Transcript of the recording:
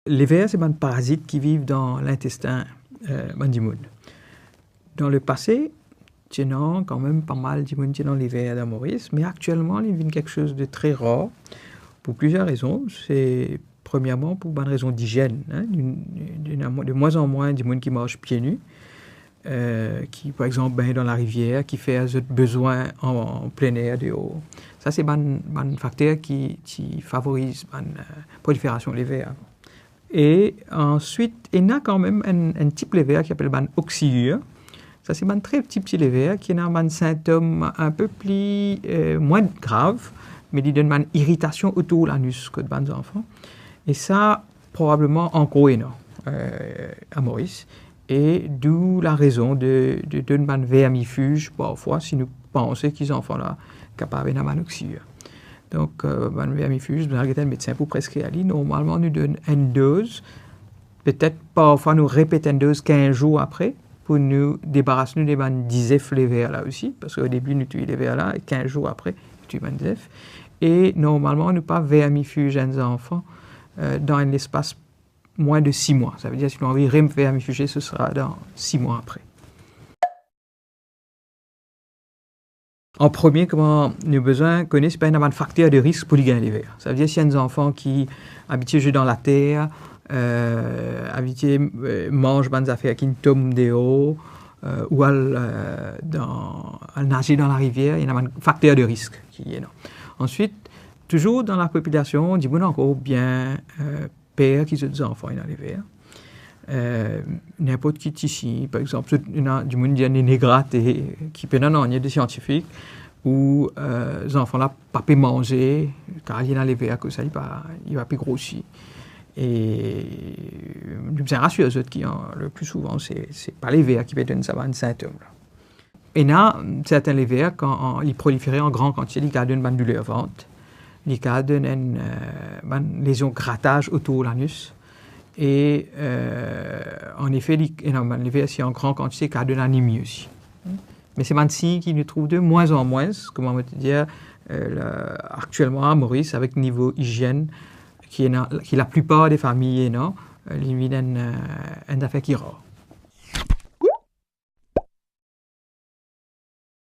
Les vers, c'est des parasites qui vivent dans l'intestin du monde. Dans le passé, il y a quand même pas mal de monde dans les vers à Maurice, mais actuellement, il vit quelque chose de très rare pour plusieurs raisons. C'est premièrement pour une raison d'hygiène. De moins en moins de monde qui marche pieds nus, qui, par exemple, baigne dans la rivière, qui fait des besoins en plein air dehors. Ça, c'est un facteur qui favorise la prolifération des vers. Et ensuite, il y a quand même un type de vers qui s'appelle oxyure. Ça, c'est un très petit vers qui a un symptôme un peu plus, moins grave, mais il donne une irritation autour de l'anus que les enfants. Et ça, probablement encore énorme à Maurice. Et d'où la raison de donner un vermifuge parfois, si nous pensons qu'ils sont enfants-là capables d'avoir une oxyure. Donc, un vermifuge, le médecin pour prescrire à lui. Normalement, nous donne une dose. Peut-être parfois nous répétons une dose 15 jours après pour nous débarrasser des disef les vers là aussi. Parce qu'au début, nous tuons les vers là et 15 jours après, nous tuons les disef. Et normalement, nous pas vermifuge les enfants dans un espace moins de 6 mois. Ça veut dire que si nous avons envie de vermifuger, ce sera dans 6 mois après. En premier, comment nous avons besoin de connaître un facteur de risque pour les gagner les vers. Ça veut dire qu'il y a des enfants qui habitent jouer dans la terre, habitent mangent des affaires qui tombent dehors, ou à nager dans la rivière, il y a un facteur de risque qui est là. Ensuite, toujours dans la population, il y a encore bien pères qui ont des enfants dans les vers. N'importe qui ici, par exemple, il y a du monde qui a des négrates qui peuvent des scientifiques où les enfants là pas peuvent manger car il y a les verres que ça il va plus grossir. Et nous sommes rassurés qui le plus souvent c'est pas les verres qui peuvent donner ça un symptôme là. Et là certains les verres quand ils prolifèrent en grande quantité, ils donnent une douleur au ventre, ils donnent une lésion grattage autour de l'anus. Et en effet, les vers en grande quantité qui donnent l'anémie aussi. Mais c'est un signe qui nous trouve de moins en moins, comment on peut dire, actuellement à Maurice, avec niveau hygiène, qui la plupart des familles, il y a une affaire qui est rare.